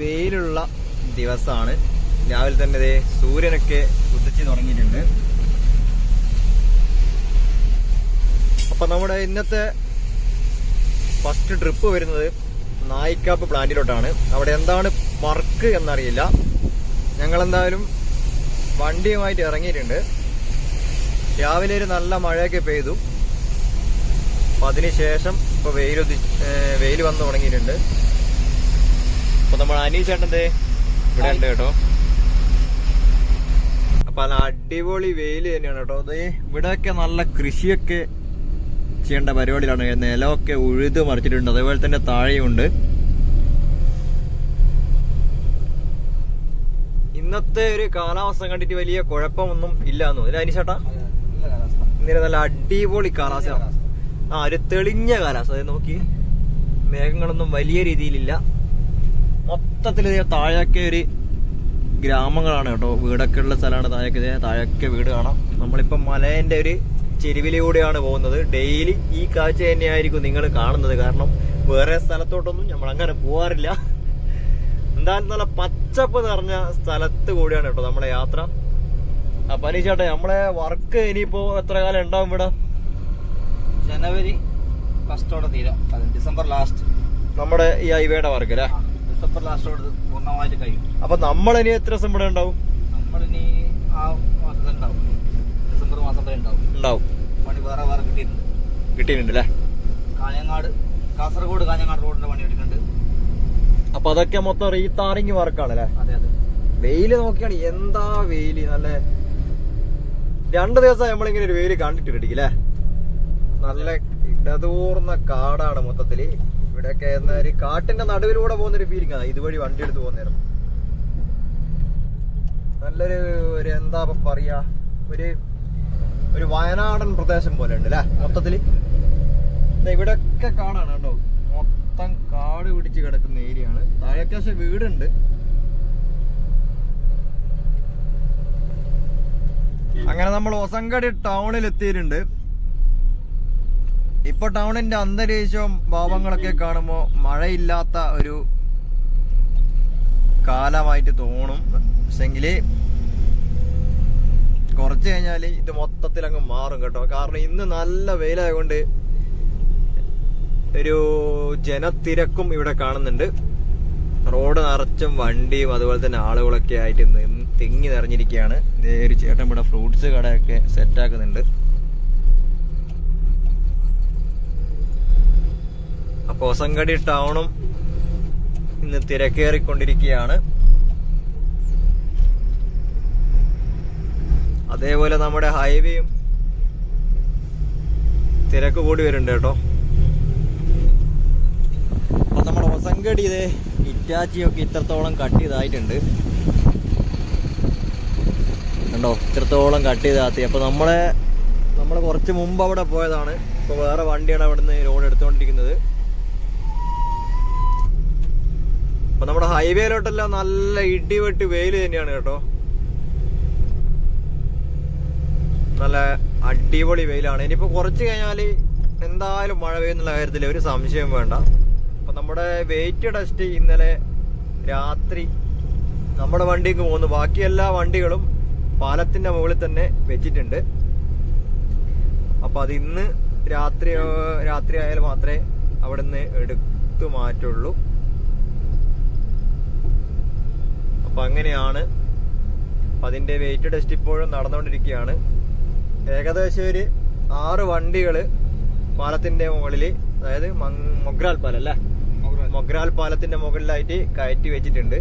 വെയിലുള്ള ദിവസമാണ്. രാവിലെ തന്നെ ദേ സൂര്യനൊക്കെ ഉദിച്ച് തുടങ്ങിയിട്ടുണ്ട്. അപ്പൊ നമ്മുടെ ഇന്നത്തെ ഫസ്റ്റ് ട്രിപ്പ് വരുന്നത് നായിക്കാപ്പ് പ്ലാന്റിലോട്ടാണ്. അവിടെ എന്താണ് വർക്ക് എന്നറിയില്ല. ഞങ്ങളെന്തായാലും വണ്ടിയുമായിട്ട് ഇറങ്ങിയിട്ടുണ്ട്. രാവിലെ ഒരു നല്ല മഴയൊക്കെ പെയ്തു. അപ്പൊ അതിനുശേഷം ഇപ്പൊ വെയിൽ വന്നു തുടങ്ങിയിട്ടുണ്ട്. അപ്പൊ നമ്മൾ അനീഷേട്ടന്റെ ഇവിടെ ഉണ്ട് കേട്ടോ. അപ്പൊ നല്ല അടിപൊളി വെയിൽ തന്നെയാണ് കേട്ടോ. അത് ഇവിടെയൊക്കെ നല്ല കൃഷിയൊക്കെ ചെയ്യേണ്ട പരിപാടിയിലാണ്. നിലമൊക്കെ ഉഴുത് മറിച്ചിട്ടുണ്ട്. അതേപോലെ തന്നെ താഴെയുണ്ട്. ഇന്നത്തെ ഒരു കാലാവസ്ഥ കണ്ടിട്ട് വലിയ കുഴപ്പമൊന്നും ഇല്ലാന്ന് തോന്നുന്നു. അനീഷേട്ടാ ഇന്നലെ നല്ല അടിപൊളി കാലാവസ്ഥ. ഒരു തെളിഞ്ഞ കാലാവസ്ഥ. അത് നോക്കി, മേഘങ്ങളൊന്നും വലിയ രീതിയിലില്ല. മൊത്തത്തിൽ താഴെയൊക്കെ ഒരു ഗ്രാമങ്ങളാണ് കേട്ടോ. വീടൊക്കെ ഉള്ള സ്ഥലമാണ് താഴേക്ക്. താഴെയൊക്കെ വീട് കാണാം. നമ്മളിപ്പം മലേന്റെ ഒരു ചെരുവിലൂടെയാണ് പോകുന്നത്. ഡെയിലി ഈ കാഴ്ച തന്നെയായിരിക്കും നിങ്ങൾ കാണുന്നത്. കാരണം വേറെ സ്ഥലത്തോട്ടൊന്നും നമ്മൾ അങ്ങനെ പോവാറില്ല. എന്തായാലും നല്ല പച്ചപ്പ് നിറഞ്ഞ സ്ഥലത്ത് കൂടിയാണ് കേട്ടോ നമ്മളെ യാത്ര. അപ്പൊ അനീഷേട്ടാ, നമ്മളെ വർക്ക് ഇനിയിപ്പോ എത്ര കാലം ഉണ്ടാവും ഇവിടെ? ജനുവരി ഫസ്റ്റോടെ തീരാം. ഡിസംബർ ലാസ്റ്റ് നമ്മുടെ ഈ ഹൈവേയുടെ വർക്ക് അല്ലേ? ഡിസംബർ ലാസ്റ്റോട് പൂർണ്ണമായിട്ട് കഴിയും. അപ്പൊ നമ്മളിനി എത്ര ദിവസം ഇവിടെ ഉണ്ടാവും? നമ്മളിനി ആ മാസത്തിൽ ഉണ്ടാവും. ഡിസംബർ മാസം വരെ ഉണ്ടാവും. പണി വേറെ കിട്ടിയിട്ടുണ്ട് അല്ലേ? കാസർഗോഡ് കാഞ്ഞങ്ങാട് റോഡിന്റെ പണി എടുക്കുന്നുണ്ട്. അപ്പൊ അതൊക്കെ മൊത്തം റീതാറിങ് വർക്കാണല്ലേ? അതെ. വെയില് നോക്കിയാണ്, എന്താ വെയില്. നല്ല 2 ദിവസം നമ്മളിങ്ങനെ ഒരു വെയില് കണ്ടിട്ടില്ലേ? നല്ല ഇടതൂർന്ന കാടാണ് മൊത്തത്തില്. ഇവിടെയൊക്കെ ഒരു കാട്ടിന്റെ നടുവിലൂടെ പോകുന്നൊരു ഫീലിംഗ് ആണ് ഇതുവഴി വണ്ടി എടുത്ത് പോകുന്നേരം. നല്ലൊരു എന്താ പറയാ, ഒരു വയനാടൻ പ്രദേശം പോലെ ഉണ്ട് അല്ലേ മൊത്തത്തില്. ഇവിടെയൊക്കെ കാണാണ് കേട്ടോ. മൊത്തം കാട് പിടിച്ച് കിടക്കുന്ന ഏരിയ ആണ്. താഴേക്ക് പക്ഷെ വീടുണ്ട്. അങ്ങനെ നമ്മൾ ഒസങ്കടി ടൗണിൽ എത്തിയിട്ടുണ്ട്. ഇപ്പൊ ടൗണിന്റെ അന്തരീക്ഷവും ഭാവങ്ങളൊക്കെ കാണുമ്പോ മഴയില്ലാത്ത ഒരു കാലമായിട്ട് തോന്നും. പക്ഷെങ്കില് കുറച്ച് കഴിഞ്ഞാല് ഇത് മൊത്തത്തിൽ അങ്ങ് മാറും കേട്ടോ. കാരണം ഇന്ന് നല്ല വെയിലായതുകൊണ്ട് ഒരു ജനത്തിരക്കും ഇവിടെ കാണുന്നുണ്ട്. റോഡ് നിറച്ചും വണ്ടിയും അതുപോലെ തന്നെ ആളുകളൊക്കെ ആയിട്ട് തിങ്ങി നിറഞ്ഞിരിക്കുകയാണ്. ഇതേ ഒരു ചേട്ടൻ ഇവിടെ ഫ്രൂട്ട്സ് കടയൊക്കെ സെറ്റാക്കുന്നുണ്ട്. അപ്പൊ ഒസങ്കടി ടൗണും ഇന്ന് തിരക്കേറിക്കൊണ്ടിരിക്കുകയാണ്. അതേപോലെ നമ്മുടെ ഹൈവേയും തിരക്ക് കൂടി വരുന്നുണ്ട് കേട്ടോ. അപ്പൊ നമ്മുടെ ഒസങ്കടി ഇതേ ഇറ്റാച്ചിയൊക്കെ ഇത്രത്തോളം കട്ട് ചെയ്തായിട്ടുണ്ട് കണ്ടോ. ഇത്രത്തോളം കട്ട് ചെയ്താത്തി. അപ്പൊ നമ്മള് കുറച്ച് മുമ്പ് അവിടെ പോയതാണ്. ഇപ്പൊ വേറെ വണ്ടിയാണ് അവിടുന്ന് ലോഡ് എടുത്തുകൊണ്ടിരിക്കുന്നത്. അപ്പൊ നമ്മുടെ ഹൈവേയിലോട്ടെല്ലാം നല്ല ഇടിവെട്ട് വെയിൽ തന്നെയാണ് കേട്ടോ. നല്ല അടിപൊളി വെയിലാണ്. ഇനിയിപ്പോ കുറച്ച് കഴിഞ്ഞാല് എന്തായാലും മഴ പെയ്യുന്നുള്ള കാര്യത്തിൽ ഒരു സംശയം വേണ്ട. അപ്പൊ നമ്മുടെ വെയിറ്റ് ടെസ്റ്റ് ഇന്നലെ രാത്രി നമ്മുടെ വണ്ടിക്ക് പോകുന്നു. ബാക്കി എല്ലാ വണ്ടികളും പാലത്തിന്റെ മുകളിൽ തന്നെ വെച്ചിട്ടുണ്ട്. അപ്പൊ അത് ഇന്ന് രാത്രി ആയാലും മാത്രമേ അവിടുന്ന് എടുത്തു മാറ്റുള്ളൂ. അപ്പൊ അങ്ങനെയാണ്. അപ്പൊ അതിന്റെ വെയിറ്റ് ടെസ്റ്റ് ഇപ്പോഴും നടന്നുകൊണ്ടിരിക്കുകയാണ്. ഏകദേശം ഒരു 6 വണ്ടികള് പാലത്തിന്റെ മുകളിൽ, അതായത് മൊഗ്രാൽ പാലം അല്ലേ, മൊഗ്രാൽ പാലത്തിന്റെ മുകളിലായിട്ട് കയറ്റി വെച്ചിട്ടുണ്ട്.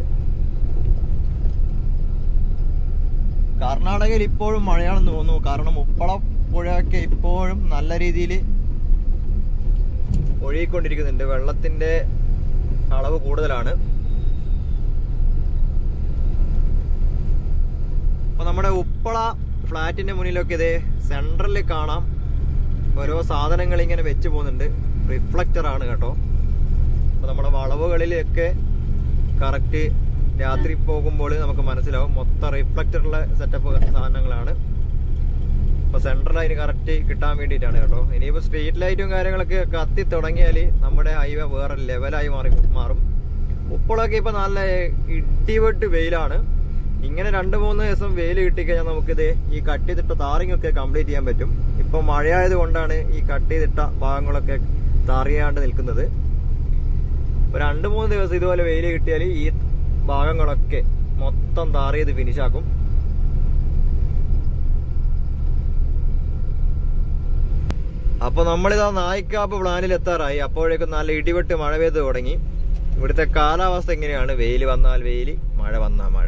കർണാടകയിൽ ഇപ്പോഴും മഴയാണെന്ന് തോന്നുന്നു. കാരണം ഉപ്പള പുഴയൊക്കെ ഇപ്പോഴും നല്ല രീതിയിൽ ഒഴുകിക്കൊണ്ടിരിക്കുന്നുണ്ട്. വെള്ളത്തിന്റെ അളവ് കൂടുതലാണ്. അപ്പൊ നമ്മുടെ ഉപ്പള ഫ്ലാറ്റിന്റെ മുന്നിലൊക്കെ ഇതേ സെൻട്രലിൽ കാണാം ഓരോ സാധനങ്ങൾ ഇങ്ങനെ വെച്ച് പോകുന്നുണ്ട്. റിഫ്ലക്ടർ ആണ് കേട്ടോ. അപ്പൊ നമ്മുടെ വളവുകളിലൊക്കെ കറക്റ്റ് രാത്രി പോകുമ്പോൾ നമുക്ക് മനസ്സിലാവും. മൊത്തം റിഫ്ലക്ടറുള്ള സെറ്റപ്പ് സാധനങ്ങളാണ്. അപ്പൊ സെൻട്രൽ അതിന് കറക്റ്റ് കിട്ടാൻ വേണ്ടിയിട്ടാണ് കേട്ടോ. ഇനിയിപ്പോൾ സ്ട്രീറ്റ് ലൈറ്റും കാര്യങ്ങളൊക്കെ കത്തി തുടങ്ങിയാൽ നമ്മുടെ ഹൈവേ വേറെ ലെവലായി മാറും. ഇപ്പോഴൊക്കെ ഇപ്പൊ നല്ല ഇടിവെട്ട് വെയിലാണ്. ഇങ്ങനെ 2-3 ദിവസം വെയിൽ കിട്ടിക്കഴിഞ്ഞാൽ നമുക്കിത് ഈ കട്ട് ചെയ്തിട്ട താറിങ് ഒക്കെ കംപ്ലീറ്റ് ചെയ്യാൻ പറ്റും. ഇപ്പൊ മഴയായത് കൊണ്ടാണ് ഈ കട്ട് ചെയ്തിട്ട ഭാഗങ്ങളൊക്കെ താറിയാണ്ട് നിൽക്കുന്നത്. 2-3 ദിവസം ഇതുപോലെ വെയിൽ കിട്ടിയാൽ ഈ ഭാഗങ്ങളൊക്കെ മൊത്തം താർ ചെയ്ത് ഫിനിഷാക്കും. അപ്പൊ നമ്മളിതാ നായിക്കാപ്പ് പ്ലാനിൽ എത്താറായി. അപ്പോഴേക്കും നല്ല ഇടിവെട്ട് മഴ പെയ്ത് തുടങ്ങി. ഇവിടുത്തെ കാലാവസ്ഥ എങ്ങനെയാണ്? വെയിൽ വന്നാൽ വെയിൽ, മഴ വന്നാൽ മഴ.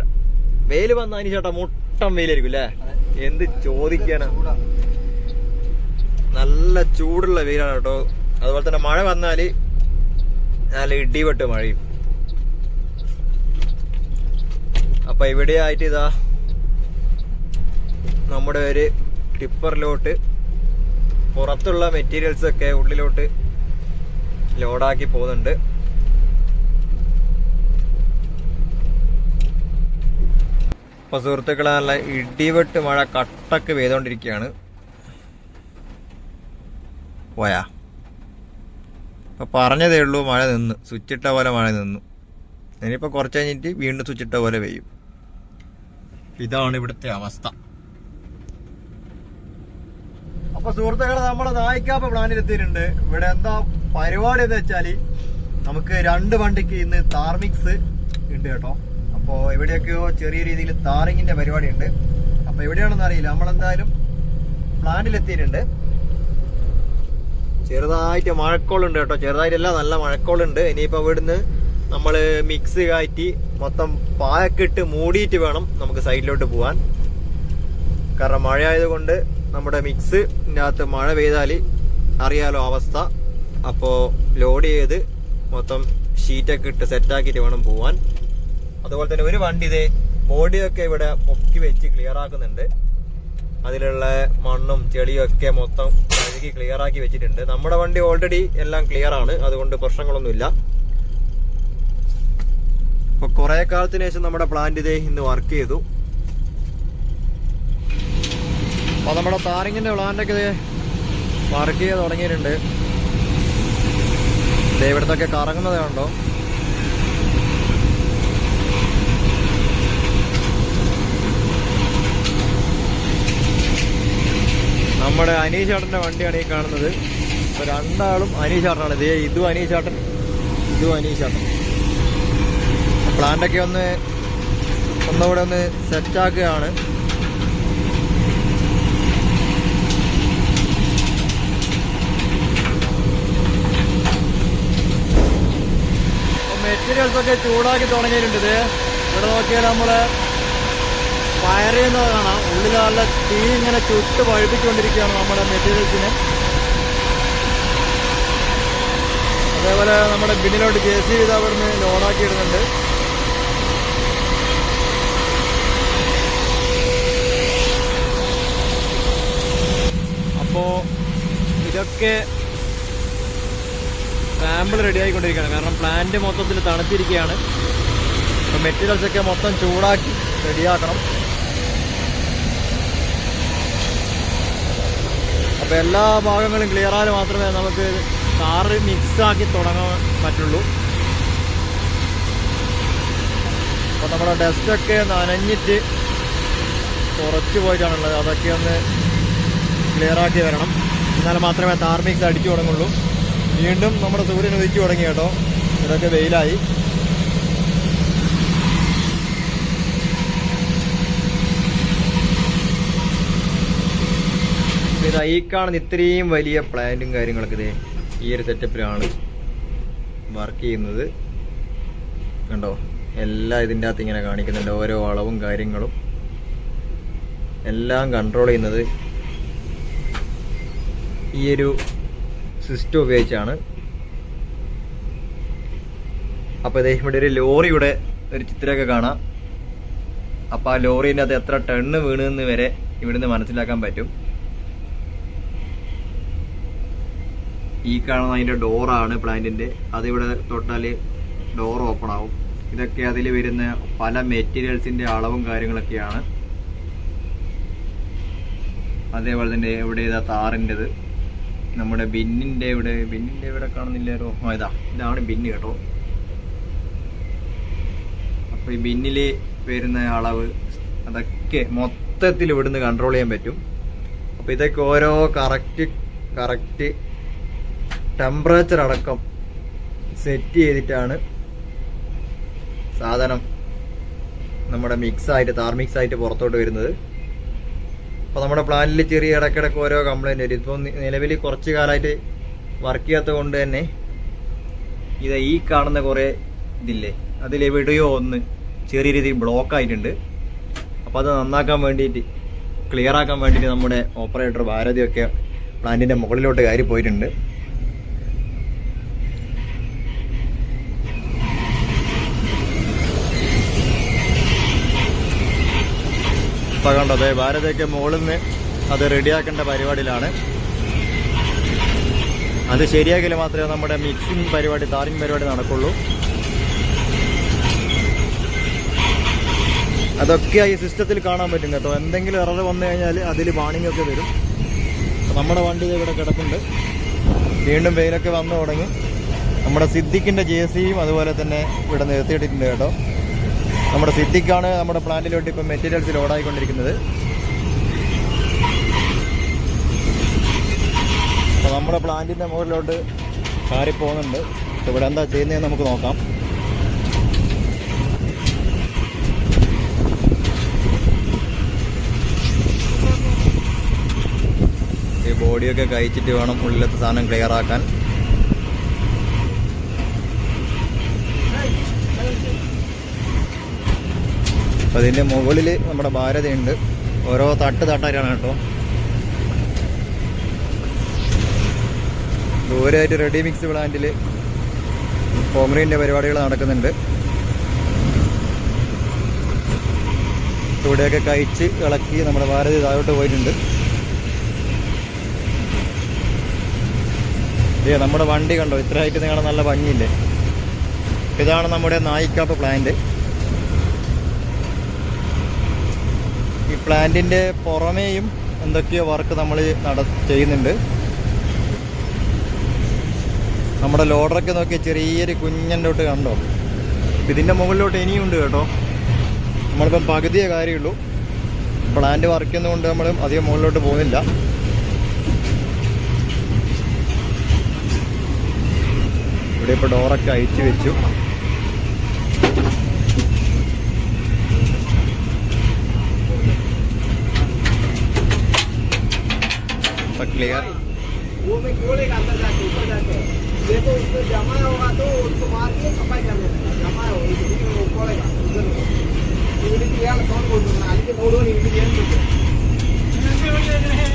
വെയിൽ വന്നാൽ ഇനി ചേട്ടാ മുട്ടം വെയിലായിരിക്കും അല്ലേ? എന്ത് ചോദിക്കാനാ, നല്ല ചൂടുള്ള വെയിലാണ് കേട്ടോ. അതുപോലെ തന്നെ മഴ വന്നാല് നല്ല ഇടിവെട്ട് മഴയും. അപ്പൊ ഇവിടെ ആയിട്ട് ഇതാ നമ്മുടെ ഒരു ടിപ്പറിലോട്ട് പുറത്തുള്ള മെറ്റീരിയൽസ് ഒക്കെ ഉള്ളിലോട്ട് ലോഡാക്കി പോകുന്നുണ്ട്. അപ്പൊ സുഹൃത്തുക്കളെ, നല്ല ഇടിവെട്ട് മഴ കട്ടക്ക് പെയ്തോണ്ടിരിക്കുകയാണ്. പോയാ അപ്പൊ പറഞ്ഞതേ ഉള്ളൂ, മഴ നിന്ന്, സ്വിച്ചിട്ട പോലെ മഴ നിന്നു. ഇനിയിപ്പോ കുറച്ച് കഴിഞ്ഞിട്ട് വീണ്ടും സ്വിച്ചിട്ട പോലെ പെയ്യും. ഇതാണ് ഇവിടുത്തെ അവസ്ഥ. അപ്പൊ സുഹൃത്തുക്കളെ, നമ്മുടെ നായിക്കാപ്പ് പ്ലാനിൽ എത്തിയിട്ടുണ്ട്. ഇവിടെ എന്താ പരിപാടി എന്ന് വെച്ചാല് നമുക്ക് 2 വണ്ടിക്ക് ഇന്ന് താർ മിക്സ് ഉണ്ട് കേട്ടോ. അപ്പോ എവിടെയൊക്കെയോ ചെറിയ രീതിയിൽ താറിങ്ങിന്റെ പരിപാടി ഉണ്ട്. അപ്പൊ എവിടെയാണെന്ന് അറിയില്ല. നമ്മളെന്തായാലും പ്ലാന്റിൽ എത്തിയിട്ടുണ്ട്. ചെറുതായിട്ട് മഴക്കോളുണ്ട് കേട്ടോ. ചെറുതായിട്ടല്ല, നല്ല മഴക്കോളുണ്ട്. ഇനിയിപ്പോ ഇവിടുന്ന് നമ്മള് മിക്സ് കയറ്റി മൊത്തം പായക്കിട്ട് മൂടിയിട്ട് വേണം നമുക്ക് സൈഡിലോട്ട് പോവാൻ. കാരണം മഴയായതുകൊണ്ട് നമ്മുടെ മിക്സിൻ്റെ അകത്ത് മഴ പെയ്താൽ അറിയാലോ അവസ്ഥ. അപ്പോൾ ലോഡ് ചെയ്ത് മൊത്തം ഷീറ്റൊക്കെ ഇട്ട് സെറ്റാക്കിയിട്ട് വേണം പോവാൻ. അതുപോലെ തന്നെ ഒരു വണ്ടി ഇതേ ബോഡിയൊക്കെ ഇവിടെ പൊക്കി വെച്ച് ക്ലിയർ ആക്കുന്നുണ്ട്. അതിലുള്ള മണ്ണും ചെളിയും ഒക്കെ മൊത്തം കഴുകി ക്ലിയർ ആക്കി വെച്ചിട്ടുണ്ട്. നമ്മുടെ വണ്ടി ഓൾറെഡി എല്ലാം ക്ലിയർ ആണ്, അതുകൊണ്ട് പ്രശ്നങ്ങളൊന്നുമില്ല. അപ്പൊ കുറെ കാലത്തിന് ശേഷം നമ്മുടെ പ്ലാന്റ് ഇതേ ഇന്ന് വർക്ക് ചെയ്തു. അപ്പൊ നമ്മുടെ താറിങ്ങിന്റെ പ്ലാന്റൊക്കെ ഇതേ വർക്ക് ചെയ്ത് തുടങ്ങിയിട്ടുണ്ട്. ഇവിടത്തൊക്കെ കറങ്ങുന്നത് കണ്ടോ. നമ്മുടെ അനീഷേട്ടന്റെ വണ്ടിയാണ് ഈ കാണുന്നത്. ഇപ്പൊ 2 ആളും അനീഷേട്ടനാണ്. ഇതും അനീഷേട്ടൻ, ഇതും അനീഷേട്ടൻ. പ്ലാന്റൊക്കെ ഒന്നുകൂടെ ഒന്ന് സെറ്റാക്കുകയാണ്. മെറ്റീരിയൽസ് ഒക്കെ ചൂടാക്കി തുടങ്ങിയിട്ടുണ്ട്. ഇവിടെ നോക്കിയാൽ നമ്മള് ഫയർ ചെയ്യുന്നത് കാണാം. ഉള്ളിൽ നല്ല തീ ഇങ്ങനെ ചുട്ട് പഴുപ്പിച്ചുകൊണ്ടിരിക്കുകയാണ് നമ്മുടെ മെറ്റീരിയൽസിനെ. അതേപോലെ നമ്മുടെ ബിന്നിലോട്ട് JCB ഇതാ ഇവിടുന്ന് ലോഡാക്കി ഇടുന്നുണ്ട്. അപ്പോ ഇതൊക്കെ സാമ്പിൾ റെഡി ആയിക്കൊണ്ടിരിക്കുകയാണ്. കാരണം പ്ലാന്റ് മൊത്തത്തിൽ തണുത്തിരിക്കുകയാണ്. അപ്പോൾ മെറ്റീരിയൽസ് ഒക്കെ മൊത്തം ചൂടാക്കി റെഡിയാക്കണം. അപ്പോൾ എല്ലാ ഭാഗങ്ങളും ക്ലിയർ ആയാൽ മാത്രമേ നമുക്ക് കാറ് മിക്സാക്കി തുടങ്ങാൻ പറ്റുള്ളൂ. അപ്പോൾ നമ്മുടെ ഡസ്റ്റൊക്കെ നനഞ്ഞിട്ട് കുറച്ച് പോയിട്ടാണുള്ളത്. അതൊക്കെ ഒന്ന് ക്ലിയർ ആക്കി വരണം. എന്നാൽ മാത്രമേ താർ മിക്സ് അടിച്ചു തുടങ്ങുള്ളൂ. വീണ്ടും നമ്മുടെ സൂര്യൻ ഉദിച്ചു തുടങ്ങി കേട്ടോ. ഇതൊക്കെ വെയിലായി. ഇത് ഈ കാണുന്ന ഇത്രയും വലിയ പ്ലാന്റും കാര്യങ്ങളൊക്കെ ഇതേ ഈ ഒരു സെറ്റപ്പിലാണ് വർക്ക് ചെയ്യുന്നത്. കണ്ടോ, എല്ലാം ഇതിൻ്റെ അകത്ത് ഇങ്ങനെ കാണിക്കുന്നുണ്ട്. ഓരോ അളവും കാര്യങ്ങളും എല്ലാം കൺട്രോൾ ചെയ്യുന്നത് ഈ ഒരു സിസ്റ്റം ഉപയോഗിച്ചാണ്. അപ്പോൾ ഇതേ ഇവിടെ ഒരു ലോറിയുടെ ഒരു ചിത്രമൊക്കെ കാണാം. അപ്പോൾ ആ ലോറീൻ്റെ അത് എത്ര ടണ്ണ് വീണെന്ന് വരെ ഇവിടുന്ന് മനസ്സിലാക്കാൻ പറ്റും. ഈ കാണുന്ന അതിൻ്റെ ഡോറാണ് പ്ലാന്റിൻ്റെ. അതിവിടെ തൊട്ടാൽ ഡോർ ഓപ്പൺ ആവും. ഇതൊക്കെ അതിൽ വരുന്ന പല മെറ്റീരിയൽസിൻ്റെ അളവും കാര്യങ്ങളൊക്കെയാണ്. അതേപോലെ തന്നെ ഇവിടെ ഇതാ താറിൻ്റെത്. നമ്മുടെ ബിന്നിൻ്റെ ഇവിടെ കാണുന്നില്ലല്ലോ. ഇതാണ് ബിന്ന് കേട്ടോ. ഈ ബിന്നിൽ വരുന്ന അളവ് അതൊക്കെ മൊത്തത്തിൽ ഇവിടുന്ന് കൺട്രോൾ ചെയ്യാൻ പറ്റും. അപ്പോൾ ഇതൊക്കെ ഓരോ കറക്റ്റ് ടെമ്പറേച്ചർ അടക്കം സെറ്റ് ചെയ്തിട്ടാണ് സാധനം നമ്മുടെ താർ മിക്സ് ആയിട്ട് പുറത്തോട്ട് വരുന്നത്. അപ്പോൾ നമ്മുടെ പ്ലാന്റിൽ ചെറിയ ഇടയ്ക്കിടയ്ക്ക് ഓരോ കംപ്ലൈൻറ്റ് വരും. ഇപ്പോൾ നിലവിൽ കുറച്ച് കാലമായിട്ട് വർക്ക് ചെയ്യാത്തത് കൊണ്ട് തന്നെ ഈ കാണുന്ന കുറേ ഇതില്ലേ, അതിലെവിടെയോ ഒന്ന് ചെറിയ രീതിയിൽ ബ്ലോക്ക് ആയിട്ടുണ്ട്. അപ്പോൾ അത് നന്നാക്കാൻ വേണ്ടിയിട്ട്, ക്ലിയർ ആക്കാൻ വേണ്ടിയിട്ട് നമ്മുടെ ഓപ്പറേറ്റർ ഭാരതിയൊക്കെ പ്ലാന്റിൻ്റെ മുകളിലോട്ട് കയറി പോയിട്ടുണ്ട്. അപ്പോൾ കണ്ടോ, അതെ ഭാരതിയൊക്കെ മുകളിൽ നിന്ന് അത് റെഡിയാക്കേണ്ട പരിപാടിയിലാണ്. അത് ശരിയാക്കിയാൽ മാത്രമേ നമ്മുടെ മിക്സിങ് പരിപാടി, താറിങ് പരിപാടി നടക്കുള്ളൂ. അതൊക്കെ ഈ സിസ്റ്റത്തിൽ കാണാൻ പറ്റും കേട്ടോ. എന്തെങ്കിലും എറർ വന്നു കഴിഞ്ഞാൽ അതിൽ വാണിംഗ് ഒക്കെ വരും. നമ്മുടെ വണ്ടി ഇവിടെ കിടപ്പുണ്ട്. വീണ്ടും വെയിലൊക്കെ വന്നു തുടങ്ങി. നമ്മുടെ സിദ്ദിഖിൻ്റെ JCയും അതുപോലെ തന്നെ ഇവിടെ നിർത്തിയിട്ടിട്ടുണ്ട് കേട്ടോ. നമ്മുടെ സിദ്ദിഖാണ് നമ്മുടെ പ്ലാന്റിലോട്ട് ഇപ്പം മെറ്റീരിയൽസ് ലോഡായിക്കൊണ്ടിരിക്കുന്നത്. അപ്പോൾ നമ്മുടെ പ്ലാന്റിൻ്റെ മുകളിലോട്ട് കയറി പോകുന്നുണ്ട്. ഇവിടെ എന്താ ചെയ്യുന്നതെന്ന് നമുക്ക് നോക്കാം. ഈ ബോഡിയൊക്കെ കഴിച്ചിട്ട് വേണം ഉള്ളിലത്തെ സാധനം ക്ലിയർ ആക്കാൻ. അപ്പം അതിൻ്റെ മുകളിൽ നമ്മുടെ ഭാരതയുണ്ട്. ഓരോ തട്ടായിട്ടാണ് കേട്ടോ. ദൂരമായിട്ട് റെഡി മിക്സ് പ്ലാന്റിൽ കോൺക്രീറ്റിൻ്റെ പരിപാടികൾ നടക്കുന്നുണ്ട്. ഇവിടെയൊക്കെ കഴിച്ച് ഇളക്കി നമ്മുടെ ഭാരതി താഴോട്ട് പോയിട്ടുണ്ട്. നമ്മുടെ വണ്ടി കണ്ടോ, ഇത്രയായിട്ട് നിങ്ങളെ നല്ല ഭംഗിയില്ലേ. ഇതാണ് നമ്മുടെ നായിക്കാപ്പ് പ്ലാന്റ്. ഈ പ്ലാന്റിൻ്റെ പുറമേയും എന്തൊക്കെയോ വർക്ക് നമ്മൾ ചെയ്യുന്നുണ്ട്. നമ്മുടെ ലോഡറൊക്കെ നോക്കി ചെറിയൊരു കുഞ്ഞൻ്റെ തൊട്ട് കണ്ടോ. ഇതിൻ്റെ മുകളിലോട്ട് ഇനിയുണ്ട് കേട്ടോ. നമ്മളിപ്പം പകുതിയേ കാര്യമുള്ളൂ. പ്ലാന്റ് വർക്ക് ചെയ്യുന്നതുകൊണ്ട് നമ്മൾ അധികം മുകളിലോട്ട് പോകുന്നില്ല. ഇവിടെ ഇപ്പോൾ ഡോറൊക്കെ അയച്ചു വെച്ചു. क्लियर वो में क्यों लेकर अंदर जाके ऊपर जाके ये तो उसमें जमा होगा तो उसको मार के सफाई कर देना. जमा हो इसलिए वो पड़ेगा उधर इधर की यार कौन बोल रहा है आगे बोलो नहीं इधर ये तो ऐसे हो जाए है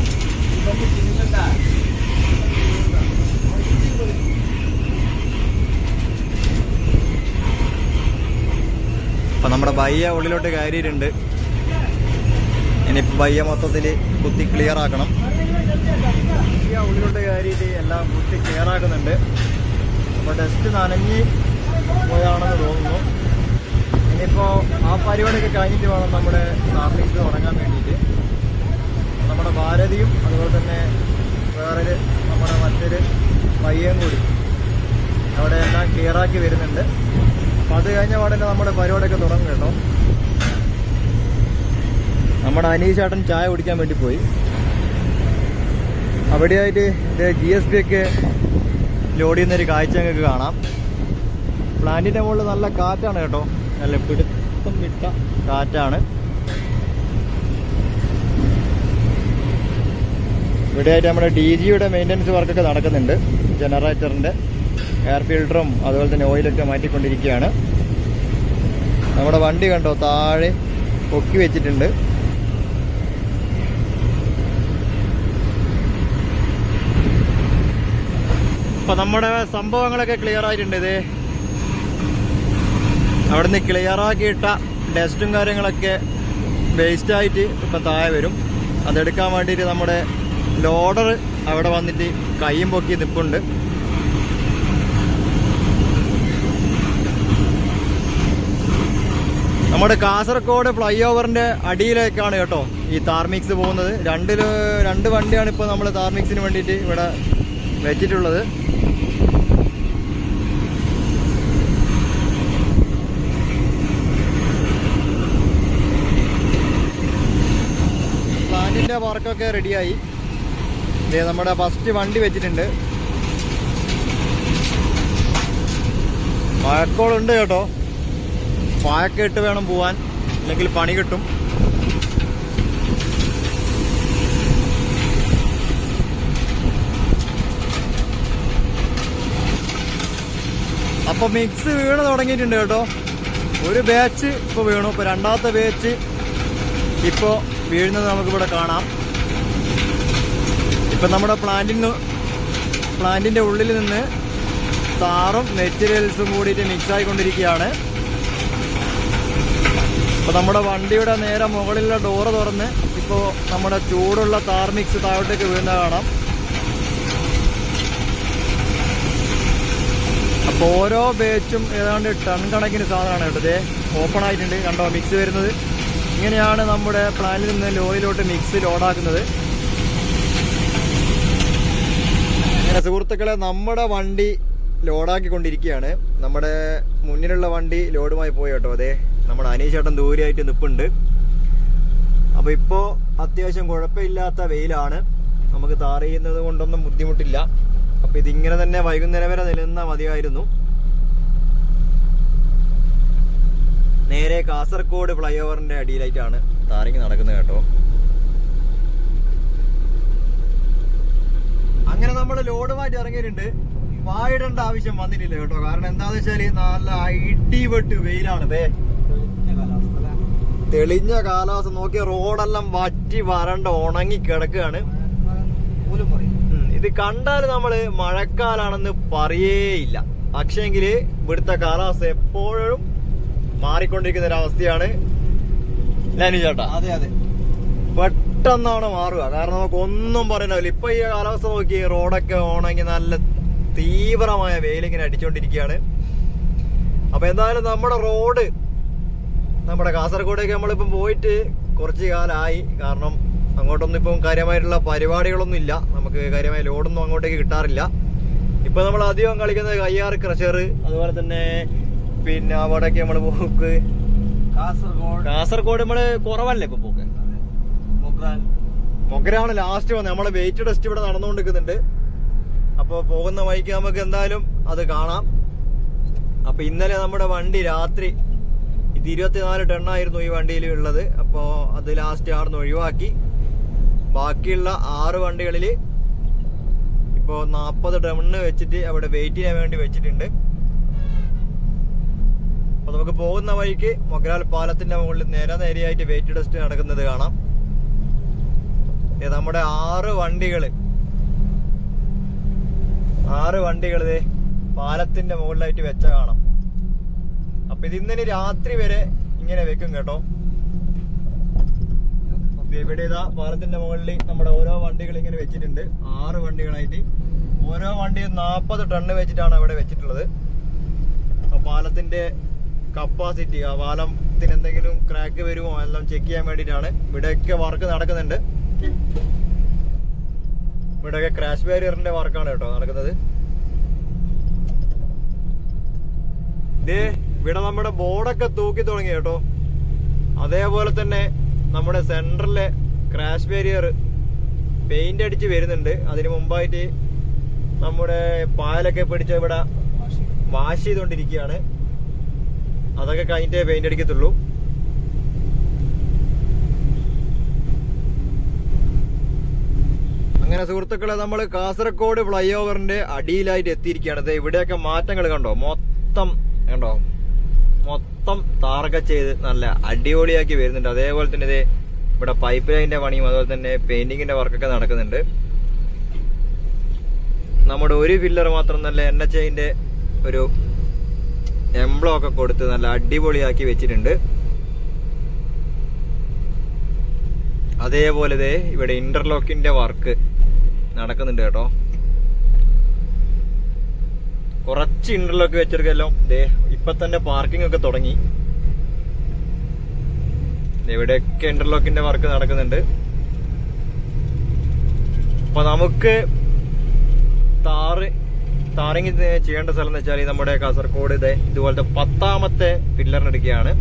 बंद चिन्हता അപ്പോൾ നമ്മുടെ ബയ്യ ഉള്ളിലോട്ട് കയറിയിട്ടുണ്ട്. ഇനിയിപ്പോൾ ബയ്യ മൊത്തത്തിൽ കുത്തി ക്ലിയർ ആക്കണം. ഉള്ളിലോട്ട് കയറിയിട്ട് എല്ലാം കുത്തി ക്ലിയർ ആക്കുന്നുണ്ട്. അപ്പോൾ ഡസ്റ്റ് നനഞ്ഞ് പോയാണെന്ന് തോന്നുന്നു. ഇനിയിപ്പോൾ ആ പരിപാടിയൊക്കെ കഴിഞ്ഞിട്ട് വേണം നമ്മുടെ ട്രാഫിക് തുടങ്ങാൻ വേണ്ടിയിട്ട്. നമ്മുടെ ഭാരതിയും അതുപോലെ തന്നെ വേറൊരു നമ്മുടെ മറ്റൊരു പയ്യയും കൂടി അവിടെ എല്ലാം ക്ലിയറാക്കി വരുന്നുണ്ട്. അപ്പം അത് കഴിഞ്ഞ പാടന്നെ നമ്മുടെ പരിപാടിയൊക്കെ തുടങ്ങും കേട്ടോ. നമ്മുടെ അനീഷേട്ടൻ ചായ കുടിക്കാൻ വേണ്ടി പോയി. അവിടെയായിട്ട് ഇത് GSB ഒക്കെ ലോഡ് ചെയ്യുന്നൊരു കാഴ്ച ഞങ്ങൾക്ക് കാണാം. പ്ലാന്റിൻ്റെ മുകളിൽ നല്ല കാറ്റാണ് കേട്ടോ. നല്ല പിടുത്തം വിട്ട കാറ്റാണ്. ഇവിടെയായിട്ട് നമ്മുടെ DGയുടെ മെയിൻ്റനൻസ് വർക്കൊക്കെ നടക്കുന്നുണ്ട്. ജനറേറ്ററിൻ്റെ എയർ ഫിൽറ്ററും അതുപോലെ തന്നെ ഓയിലൊക്കെ മാറ്റിക്കൊണ്ടിരിക്കുകയാണ്. നമ്മുടെ വണ്ടി കണ്ടോ താഴെ പൊക്കി വെച്ചിട്ടുണ്ട്. അപ്പോൾ നമ്മുടെ സംഭവങ്ങളൊക്കെ ക്ലിയർ ആയിട്ടുണ്ട്. ഇത് അവിടുന്ന് ക്ലിയറാക്കിയിട്ട ഡസ്റ്റും കാര്യങ്ങളൊക്കെ വേസ്റ്റായിട്ട് ഇപ്പം താഴെ വരും. അതെടുക്കാൻ വേണ്ടിയിട്ട് നമ്മുടെ ലോഡർ അവിടെ വന്നിട്ട് കയ്യും പൊക്കി നിൽപ്പുണ്ട്. നമ്മുടെ കാസർഗോഡ് ഫ്ലൈ ഓവറിൻ്റെ അടിയിലേക്കാണ് കേട്ടോ ഈ താർ മിക്സ് പോകുന്നത്. രണ്ട് വണ്ടിയാണ് ഇപ്പോൾ നമ്മൾ താർ മിക്സിന് വേണ്ടിയിട്ട് ഇവിടെ വെച്ചിട്ടുള്ളത്. പാലത്തിന്റെ വർക്കൊക്കെ റെഡിയായി. നമ്മുടെ ഫസ്റ്റ് വണ്ടി വെച്ചിട്ടുണ്ട്. മഴക്കോളുണ്ട് കേട്ടോ. പായൊക്കെ ഇട്ട് വേണം പോവാൻ, അല്ലെങ്കിൽ പണി കിട്ടും. അപ്പൊ മിക്സ് വീണ് തുടങ്ങിയിട്ടുണ്ട് കേട്ടോ. ഒരു ബാച്ച് ഇപ്പൊ വീണു. ഇപ്പൊ രണ്ടാമത്തെ ബാച്ച് ഇപ്പോ വീഴുന്നത് നമുക്കിവിടെ കാണാം. ഇപ്പൊ നമ്മുടെ പ്ലാന്റിന്റെ ഉള്ളിൽ നിന്ന് താറും മെറ്റീരിയൽസും കൂടിയിട്ട് മിക്സ് ആയിക്കൊണ്ടിരിക്കുകയാണ്. അപ്പൊ നമ്മുടെ വണ്ടിയുടെ നേരെ മുകളിലുള്ള ഡോറ് തുറന്ന് ഇപ്പോൾ നമ്മുടെ ചൂടുള്ള താർ മിക്സ് താഴോട്ടേക്ക് വീഴുന്ന കാണാം. അപ്പോൾ ഓരോ ബാച്ചും ഏതാണ്ട് ടൺ കണക്കിന് സാധനമാണ് കേട്ടോ. ഇതേ ഓപ്പൺ ആയിട്ടുണ്ട്, കണ്ടോ മിക്സ് വരുന്നത്. ഇങ്ങനെയാണ് നമ്മുടെ പ്ലാന്റിൽ നിന്ന് ലോറിയിലോട്ട് മിക്സ് ലോഡാക്കുന്നത്. അങ്ങനെ സുഹൃത്തുക്കളെ, നമ്മുടെ വണ്ടി ലോഡാക്കിക്കൊണ്ടിരിക്കുകയാണ്. നമ്മുടെ മുന്നിലുള്ള വണ്ടി ലോഡുമായി പോയി കേട്ടോ. അതെ, നമ്മുടെ അനീഷേട്ടൻ ദൂരെയായിട്ട് നിൽപ്പുണ്ട്. അപ്പോൾ ഇപ്പോൾ അത്യാവശ്യം കുഴപ്പമില്ലാത്ത വെയിലാണ്, നമുക്ക് താർ ചെയ്യുന്നത് കൊണ്ടൊന്നും ബുദ്ധിമുട്ടില്ല. അപ്പോൾ ഇതിങ്ങനെ തന്നെ വൈകുന്നേരം വരെ നിലനിന്നാൽ മതിയായിരുന്നു. നേരെ കാസർഗോഡ് ഫ്ലൈ ഓവറിന്റെ അടിയിലായിട്ടാണ് താറിങ് നടക്കുന്നത് കേട്ടോ. അങ്ങനെ നമ്മൾ ലോഡുമായിട്ട് ഇറങ്ങിയിട്ടുണ്ട്. വായിടേണ്ട ആവശ്യം വന്നിട്ടില്ല കേട്ടോ. കാരണം എന്താന്ന് വെച്ചാല് നല്ല ഇടിവെട്ട് വെയിലാണ്. തെളിഞ്ഞ കാലാവസ്ഥ നോക്കിയ റോഡെല്ലാം വറ്റി വരണ്ട ഉണങ്ങി കിടക്കുകയാണ്. ഇത് കണ്ടാൽ നമ്മള് മഴക്കാലാണെന്ന് പറയേയില്ല. പക്ഷേങ്കില് ഇവിടുത്തെ കാലാവസ്ഥ എപ്പോഴും മാറിക്കൊണ്ടിരിക്കുന്ന ഒരവസ്ഥയാണ്. ചേട്ടാ, അതെ അതെ, പെട്ടെന്നാണ് മാറുക. കാരണം നമുക്ക് ഒന്നും പറയാനില്ല. ഇപ്പൊ ഈ കാലാവസ്ഥ നോക്കി റോഡൊക്കെ ഉണങ്ങി നല്ല തീവ്രമായ വെയിലിങ്ങനെ അടിച്ചുകൊണ്ടിരിക്കുകയാണ്. അപ്പൊ എന്തായാലും നമ്മുടെ റോഡ്, നമ്മുടെ കാസർഗോഡേക്ക് നമ്മളിപ്പം പോയിട്ട് കുറച്ച് കാലമായി. കാരണം അങ്ങോട്ടൊന്നും ഇപ്പം കാര്യമായിട്ടുള്ള പരിപാടികളൊന്നും ഇല്ല. നമുക്ക് കാര്യമായ ലോഡൊന്നും അങ്ങോട്ടേക്ക് കിട്ടാറില്ല. ഇപ്പൊ നമ്മൾ അധികം കളിക്കുന്നത് കയ്യാറ് ക്രഷർ, അതുപോലെ തന്നെ പിന്നെ അവിടെയൊക്കെ നമ്മള് പോക്ക്. കാസർഗോഡ് നമ്മള് കുറവല്ലേ ഇപ്പൊ പോക്ക്. മൊഗ്രാണ് ലാസ്റ്റ് വന്നത്. നമ്മള് വെയിറ്റ് ടെസ്റ്റ് ഇവിടെ നടന്നുകൊണ്ടിരിക്കുന്നുണ്ട്. അപ്പൊ പോകുന്ന വഴിക്ക് നമുക്ക് എന്തായാലും അത് കാണാം. അപ്പൊ ഇന്നലെ നമ്മുടെ വണ്ടി രാത്രി 24 ടണ്ണായിരുന്നു ഈ വണ്ടിയിൽ ഉള്ളത്. അപ്പോ അത് ലാസ്റ്റ് ആർന്ന് ഒഴിവാക്കി. ബാക്കിയുള്ള 6 വണ്ടികളില് ഇപ്പോ 40 ടണ്ണ് വെച്ചിട്ട് അവിടെ വെയിറ്റിന് വേണ്ടി വെച്ചിട്ടുണ്ട്. അപ്പൊ നമുക്ക് പോകുന്ന വഴിക്ക് മൊഗ്രാൽ പാലത്തിന്റെ മുകളിൽ നേരെയായിട്ട് വെയിറ്റ് ടെസ്റ്റ് നടക്കുന്നത് കാണാം. നമ്മുടെ 6 വണ്ടികൾ പാലത്തിന്റെ മുകളിലായിട്ട് വെച്ച കാണാം. അപ്പൊ ഇതിന്നലെ രാത്രി വരെ ഇങ്ങനെ വെക്കും കേട്ടോ. ഇവിടെ ഇതാ പാലത്തിന്റെ മുകളിൽ നമ്മുടെ ഓരോ വണ്ടികൾ ഇങ്ങനെ വെച്ചിട്ടുണ്ട്. 6 വണ്ടികളായിട്ട് ഓരോ വണ്ടിയും 40 ടണ്ണ് വെച്ചിട്ടാണ് അവിടെ വെച്ചിട്ടുള്ളത്. പാലത്തിന്റെ കപ്പാസിറ്റി, ആ പാലത്തിന് എന്തെങ്കിലും ക്രാക്ക് വരുമോ എല്ലാം ചെക്ക് ചെയ്യാൻ വേണ്ടിയിട്ടാണ്. ഇവിടെയൊക്കെ വർക്ക് നടക്കുന്നുണ്ട്. ഇവിടെയൊക്കെ ക്രാഷ് ബാരിയറിന്റെ വർക്കാണ് കേട്ടോ നടക്കുന്നത്. ഇവിടെ നമ്മുടെ ബോർഡൊക്കെ തൂക്കി തുടങ്ങി കേട്ടോ. അതേപോലെ തന്നെ നമ്മുടെ സെന്ററിലെ ക്രാഷ് ബാരിയർ പെയിന്റ് അടിച്ച് വരുന്നുണ്ട്. അതിന് മുമ്പായിട്ട് നമ്മുടെ പാലൊക്കെ പിടിച്ച് ഇവിടെ വാഷ് ചെയ്തുകൊണ്ടിരിക്കുകയാണ്. അതൊക്കെ കഴിഞ്ഞിട്ടേ പെയിന്റ് അടിക്കത്തുള്ളൂ. അങ്ങനെ സുഹൃത്തുക്കളെ, നമ്മൾ കാസർഗോഡ് ഫ്ലൈ ഓവറിന്റെ അടിയിലായിട്ട് എത്തിയിരിക്കുകയാണ്. ഇവിടെയൊക്കെ മാറ്റങ്ങൾ കണ്ടോ, മൊത്തം താറൊക്കെ ചെയ്ത് നല്ല അടിപൊളിയാക്കി വരുന്നുണ്ട്. അതേപോലെ തന്നെ ഇവിടെ പൈപ്പ് ലൈനിന്റെ പണിയും അതുപോലെ തന്നെ പെയിന്റിങ്ങിന്റെ വർക്കൊക്കെ നടക്കുന്നുണ്ട്. നമ്മുടെ ഒരു പില്ലർ മാത്രം നല്ല NHIന്റെ ഒരു എംബ്ലം ഒക്കെ കൊടുത്ത് നല്ല അടിപൊളിയാക്കി വെച്ചിട്ടുണ്ട്. അതേപോലെ ഇവിടെ ഇന്റർലോക്കിന്റെ വർക്ക് നടക്കുന്നുണ്ട് കേട്ടോ. കുറച്ച് ഇന്റർലോക്ക് വെച്ചെടുക്കല്ലോ. ഇപ്പൊ തന്നെ പാർക്കിംഗ് ഒക്കെ തുടങ്ങി. ഇവിടെയൊക്കെ ഇന്റർലോക്കിന്റെ വർക്ക് നടക്കുന്നുണ്ട്. അപ്പൊ നമുക്ക് താറിങ് ചെയ്യേണ്ട സ്ഥലം എന്ന് വെച്ചാൽ നമ്മുടെ കാസർഗോഡ് ഇതുപോലത്തെ 10ാമത്തെ പില്ലറിനെടുക്കുകയാണ്.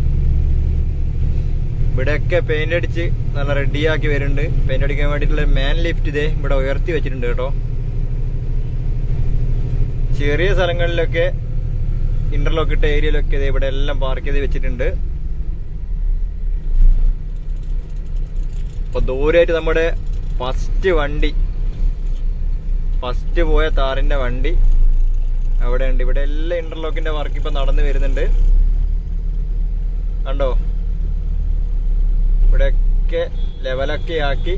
ഇവിടെയൊക്കെ പെയിന്റ് അടിച്ച് നല്ല റെഡിയാക്കി വരുന്നുണ്ട്. പെയിന്റ് അടിക്കാൻ വേണ്ടിയിട്ടുള്ള മാൻ ലിഫ്റ്റ് ഇതേ ഇവിടെ ഉയർത്തി വെച്ചിട്ടുണ്ട് കേട്ടോ. ചെറിയ സ്ഥലങ്ങളിലൊക്കെ ഇന്റർലോക്ക് ഇട്ട ഏരിയയിലൊക്കെ ഇതേ ഇവിടെ എല്ലാം പാർക്ക് ചെയ്ത് വെച്ചിട്ടുണ്ട്. അപ്പൊ ദൂരമായിട്ട് നമ്മുടെ ഫസ്റ്റ് പോയ താറിന്റെ വണ്ടി അവിടെ ഉണ്ട്. ഇവിടെ എല്ലാം ഇന്റർലോക്കിന്റെ വർക്ക് ഇപ്പൊ നടന്നു വരുന്നുണ്ട്. കണ്ടോ, ഇവിടെയൊക്കെ ലെവലൊക്കെ ആക്കി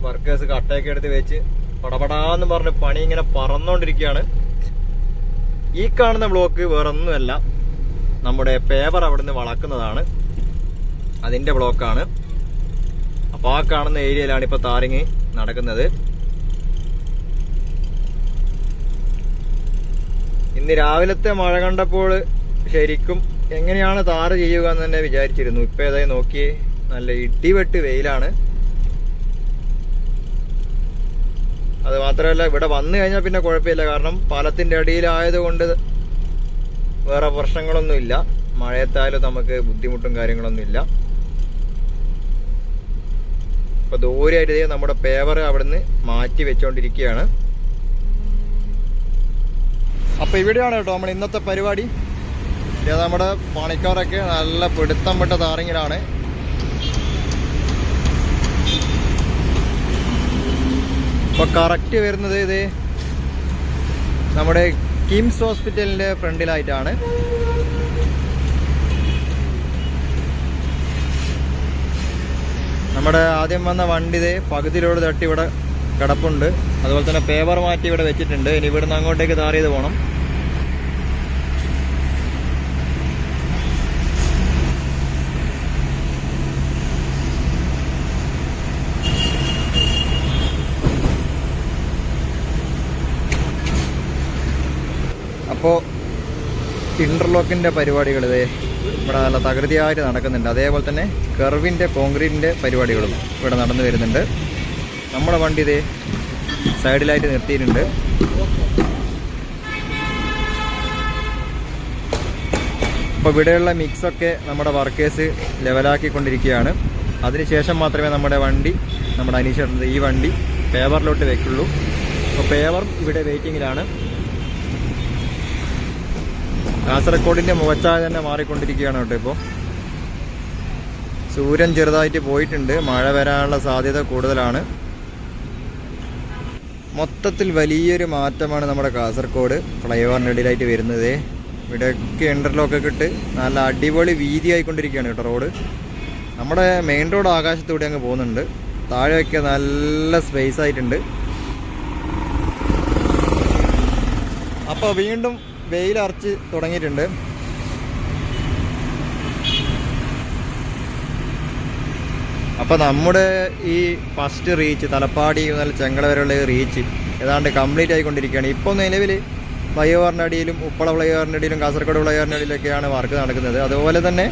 വർക്കേഴ്സ് കട്ടയൊക്കെ എടുത്ത് വെച്ച് പടപടാന്ന് പറഞ്ഞ് പണി ഇങ്ങനെ പറന്നുകൊണ്ടിരിക്കുകയാണ്. ഈ കാണുന്ന ബ്ലോക്ക് വേറൊന്നുമല്ല, നമ്മുടെ പേപ്പർ അവിടുന്ന് വളക്കുന്നതാണ്, അതിന്റെ ബ്ലോക്കാണ്. അപ്പൊ ആ കാണുന്ന ഏരിയയിലാണ് ഇപ്പൊ താറിങ് നടക്കുന്നത്. ഇന്ന് രാവിലത്തെ മഴ കണ്ടപ്പോൾ ശരിക്കും എങ്ങനെയാണ് താറ് ചെയ്യുക എന്ന് തന്നെ വിചാരിച്ചിരുന്നു. ഇപ്പൊ ഏതായി നോക്കിയേ, നല്ല ഇടിവെട്ട് വെയിലാണ്. അത് മാത്രമല്ല, ഇവിടെ വന്നു കഴിഞ്ഞാൽ പിന്നെ കുഴപ്പമില്ല, കാരണം പാലത്തിന്റെ അടിയിലായതുകൊണ്ട് വേറെ പ്രശ്നങ്ങളൊന്നുമില്ല. മഴയത്തായാലും നമുക്ക് ബുദ്ധിമുട്ടും കാര്യങ്ങളൊന്നും ഇല്ല. അപ്പൊ ദൂരെയായിട്ട് നമ്മുടെ പേവർ അവിടുന്ന് മാറ്റി വെച്ചോണ്ടിരിക്കുകയാണ്. അപ്പൊ ഇവിടെയാണ് കേട്ടോ നമ്മൾ ഇന്നത്തെ പരിപാടി. നമ്മുടെ പണിക്കാരൊക്കെ നല്ല പിടുത്തം പെട്ട താറിങ്ങിലാണ്. ഇപ്പൊ കറക്റ്റ് വരുന്നത് ഇത് നമ്മുടെ കിംസ് ഹോസ്പിറ്റലിന്റെ ഫ്രണ്ടിലായിട്ടാണ്. നമ്മുടെ ആദ്യം വന്ന വണ്ടി ഇത് പകുതിയിലോട് തട്ടി ഇവിടെ കിടപ്പുണ്ട്. അതുപോലെ തന്നെ പേപ്പർ മാറ്റി ഇവിടെ വെച്ചിട്ടുണ്ട്. ഇനി ഇവിടുന്ന് അങ്ങോട്ടേക്ക് താർ ചെയ്ത് പോകണം. അപ്പോൾ ഇന്റർലോക്കിന്റെ പരിപാടികൾ ഇതേ ഇവിടെ നല്ല തകൃതിയായിട്ട് നടക്കുന്നുണ്ട്. അതേപോലെ തന്നെ കർവിന്റെ കോൺക്രീറ്റിന്റെ പരിപാടികളും ഇവിടെ നടന്നു വരുന്നുണ്ട്. നമ്മുടെ വണ്ടി ഇതേ സൈഡിലായിട്ട് നിർത്തിയിട്ടുണ്ട്. അപ്പോൾ ഇവിടെയുള്ള മിക്സൊക്കെ നമ്മുടെ വർക്കേഴ്സ് ലെവലാക്കിക്കൊണ്ടിരിക്കുകയാണ്. അതിനുശേഷം മാത്രമേ നമ്മുടെ അനീഷേട്ടൻ്റെ ഈ വണ്ടി പേവറിലോട്ട് വെക്കുള്ളൂ. അപ്പോൾ പേവർ ഇവിടെ വെയിറ്റിങ്ങിലാണ്. കാസർഗോഡിന്റെ മുഖച്ഛായ തന്നെ മാറിക്കൊണ്ടിരിക്കുകയാണ് കേട്ടോ. ഇപ്പോൾ സൂര്യൻ ചെറുതായിട്ട് പോയിട്ടുണ്ട്, മഴ വരാനുള്ള സാധ്യത കൂടുതലാണ്. മൊത്തത്തിൽ വലിയൊരു മാറ്റമാണ് നമ്മുടെ കാസർഗോഡ് ഫ്ലൈ ഓവറിൻ്റെ ഇടയിലായിട്ട് വരുന്നത്. ഇവിടെയൊക്കെ ഇന്റർലോക്കൊക്കെ ഇട്ട് നല്ല അടിപൊളി വീതി ആയിക്കൊണ്ടിരിക്കുകയാണ് കേട്ടോ റോഡ്. നമ്മുടെ മെയിൻ റോഡ് ആകാശത്തൂടെ അങ്ങ് പോകുന്നുണ്ട്. താഴെയൊക്കെ നല്ല സ്പേസ് ആയിട്ടുണ്ട്. അപ്പോൾ വീണ്ടും വെയിലറച്ച് തുടങ്ങിയിട്ടുണ്ട്. അപ്പോൾ നമ്മുടെ ഈ ഫസ്റ്റ് റീച്ച് തലപ്പാടി മുതൽ ചെങ്കള വരെയുള്ള റീച്ച് ഏതാണ്ട് കംപ്ലീറ്റ് ആയിക്കൊണ്ടിരിക്കുകയാണ്. ഇപ്പോൾ നിലവിൽ ഫ്ലൈ ഓവറിൻ്റെ അടിയിലും ഉപ്പള ഫ്ലൈ ഓവറിൻ്റെ അടിയിലും കാസർഗോഡ് ഫ്ലൈ ഓവറിൻ്റെ അടിയിലൊക്കെയാണ് വർക്ക് നടക്കുന്നത്. അതുപോലെ തന്നെ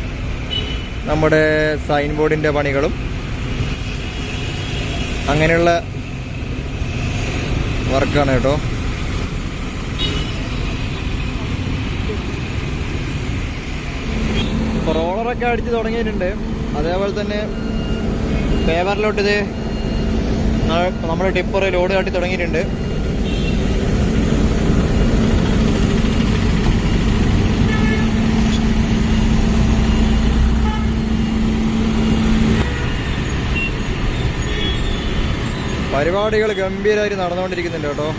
നമ്മുടെ സൈൻ ബോർഡിൻ്റെ പണികളും അങ്ങനെയുള്ള വർക്കാണ് കേട്ടോ. ഇപ്പോൾ റോളറൊക്കെ അടിച്ച് തുടങ്ങിയിട്ടുണ്ട്. അതേപോലെ തന്നെ പേപ്പറിലോട്ട് ഇത് നമ്മുടെ ടിപ്പർ ലോഡ് കാട്ടി തുടങ്ങിയിട്ടുണ്ട്. പരിപാടികൾ ഗംഭീരമായിട്ട് നടന്നുകൊണ്ടിരിക്കുന്നുണ്ട് കേട്ടോ.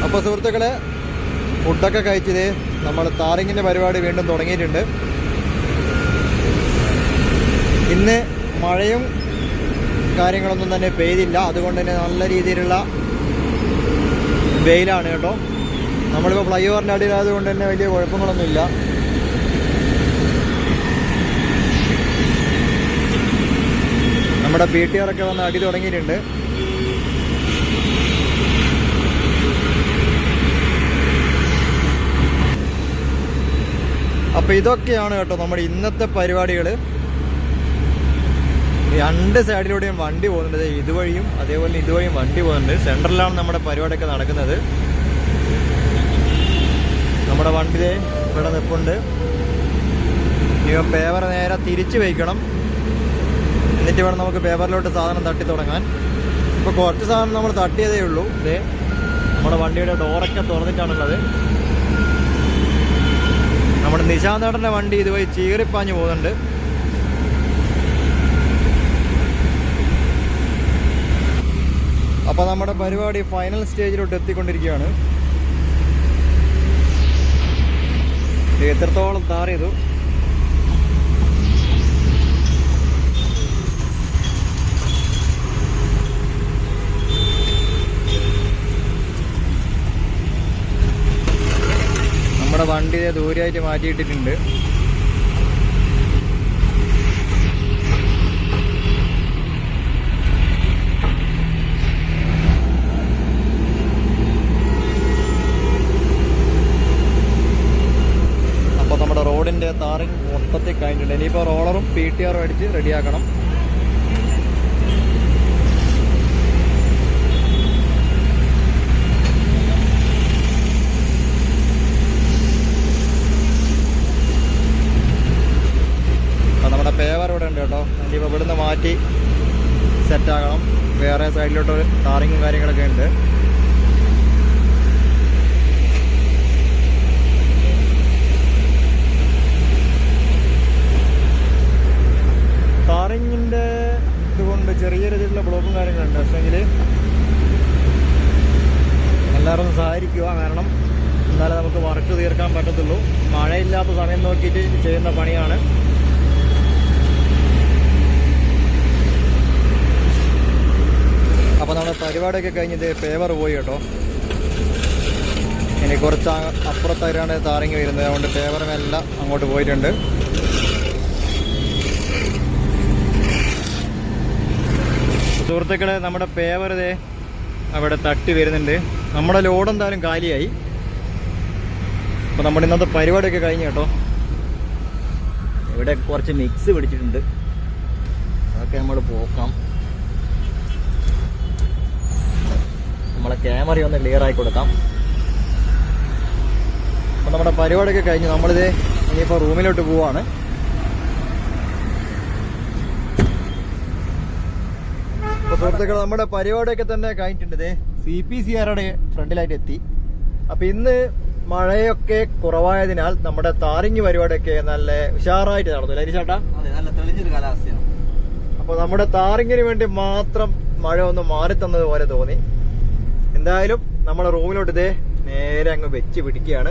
അപ്പോൾ സുഹൃത്തുക്കളെ, ഫുഡൊക്കെ കഴിച്ചത് നമ്മൾ താറിങ്ങിൻ്റെ പരിപാടി വീണ്ടും തുടങ്ങിയിട്ടുണ്ട്. ഇന്ന് മഴയും കാര്യങ്ങളൊന്നും തന്നെ പെയ്തില്ല, അതുകൊണ്ട് തന്നെ നല്ല രീതിയിലുള്ള വെയിലാണ് കേട്ടോ. നമ്മളിപ്പോൾ ഫ്ലൈ ഓവറിൻ്റെ അടിയിലായതുകൊണ്ട് തന്നെ വലിയ കുഴപ്പങ്ങളൊന്നുമില്ല. നമ്മുടെ PTR ഒക്കെ വന്ന് അടി തുടങ്ങിയിട്ടുണ്ട്. അപ്പോൾ ഇതൊക്കെയാണ് കേട്ടോ നമ്മുടെ ഇന്നത്തെ പരിപാടികൾ. രണ്ട് സൈഡിലൂടെയും വണ്ടി പോകുന്നുണ്ട്. ഇതുവഴിയും അതേപോലെ ഇതുവഴിയും വണ്ടി പോകുന്നുണ്ട്. സെൻട്രലിലാണ് നമ്മുടെ പരിപാടിയൊക്കെ നടക്കുന്നത്. നമ്മുടെ വണ്ടി ഇവിടെ നിൽപ്പുണ്ട്. ഇവ പേപ്പർ നേരെ തിരിച്ചു വയ്ക്കണം. എന്നിട്ട് വേണം നമുക്ക് പേപ്പറിലോട്ട് സാധനം തട്ടി തുടങ്ങാൻ. ഇപ്പോൾ കുറച്ച് സാധനം നമ്മൾ തട്ടിയതേ ഉള്ളൂ. ഇതേ നമ്മുടെ വണ്ടിയുടെ ഡോറൊക്കെ തുറന്നിട്ടാണുള്ളത്. നമ്മുടെ നിശാന്തേട്ടൻ്റെ വണ്ടി ഇതുവഴി ചീറിപ്പാഞ്ഞ് പോകുന്നുണ്ട്. അപ്പോൾ നമ്മുടെ പരിപാടി ഫൈനൽ സ്റ്റേജിലോട്ട് എത്തിക്കൊണ്ടിരിക്കുകയാണ്. എത്രത്തോളം താർ ചെയ്തു. നമ്മുടെ വണ്ടി ദൂരെയായിട്ട് മാറ്റിയിട്ടിട്ടുണ്ട്. അപ്പോൾ നമ്മുടെ റോഡിൻ്റെ താറിങ് മൊത്തത്തിൽ കഴിഞ്ഞിട്ടുണ്ട്. ഇനിയിപ്പോൾ റോളറും PTR അടിച്ച് റെഡിയാക്കണം. നമ്മുടെ പേവർ ഇവിടെ ഉണ്ട് കേട്ടോ. ഇനിയിപ്പോൾ ഇവിടുന്ന് മാറ്റി സെറ്റാക്കണം. വേറെ സൈഡിലോട്ട് താറിങ്ങും കാര്യങ്ങളൊക്കെ ഉണ്ട്. താറിങ്ങിൻ്റെ ഇതുകൊണ്ട് ചെറിയ രീതിയിലുള്ള ബ്ലോക്കും കാര്യങ്ങളുണ്ട്. പക്ഷേങ്കിൽ എല്ലാവരും സഹായിക്കുക. കാരണം എന്നാലേ നമുക്ക് വർക്ക് തീർക്കാൻ പറ്റത്തുള്ളൂ. മഴയില്ലാത്ത സമയം നോക്കിയിട്ട് ചെയ്യുന്ന പണിയാണ്. അപ്പോൾ നമ്മുടെ പരിപാടിയൊക്കെ കഴിഞ്ഞിട്ട് പേവർ പോയി കേട്ടോ. ഇനി കുറച്ച് അപ്പുറത്തായിട്ടാണ് താറിങ്ങി വരുന്നത്. അതുകൊണ്ട് പേവറുമെല്ലാം അങ്ങോട്ട് പോയിട്ടുണ്ട്. സുഹൃത്തുക്കളെ, നമ്മുടെ പേവർ അവിടെ തട്ടി വരുന്നുണ്ട്. നമ്മുടെ ലോഡ് എന്തായാലും കാലിയായി. അപ്പോൾ നമ്മുടെ ഇന്നത്തെ പരിപാടിയൊക്കെ കഴിഞ്ഞു കേട്ടോ. ഇവിടെ കുറച്ച് മിക്സ് പിടിച്ചിട്ടുണ്ട്. അതൊക്കെ നമ്മൾ പോക്കാം. നമ്മളെ ക്യാമറ ഒന്ന് ക്ലിയർ ആയി കൊടുക്കാം. അപ്പോൾ നമ്മുടെ പരിപാടിയൊക്കെ കഴിഞ്ഞു. നമ്മളിത് ഇനിയിപ്പോൾ റൂമിലോട്ട് പോവാണ്. അപ്പോൾ സുഹൃത്തുക്കൾ, നമ്മുടെ പരിപാടിയൊക്കെ തന്നെ കഴിഞ്ഞിട്ടുണ്ട്. CPCRയുടെ ഫ്രണ്ടിലായിട്ട് എത്തി. അപ്പോൾ ഇന്ന് മഴയൊക്കെ കുറവായതിനാൽ നമ്മുടെ താറിങ് പരിപാടിയൊക്കെ നല്ല ഉഷാറായിട്ട് നടന്നു. ചേട്ടാ, നല്ല തെളിഞ്ഞൊരു കാലാവസ്ഥയാണ്. അപ്പോൾ നമ്മുടെ താറിങ്ങിന് വേണ്ടി മാത്രം മഴ ഒന്ന് മാറി തന്നതുപോലെ തോന്നി. എന്തായാലും നമ്മുടെ റൂമിലോട്ട് നേരെ അങ്ങ് വെച്ച് പിടിക്കുകയാണ്.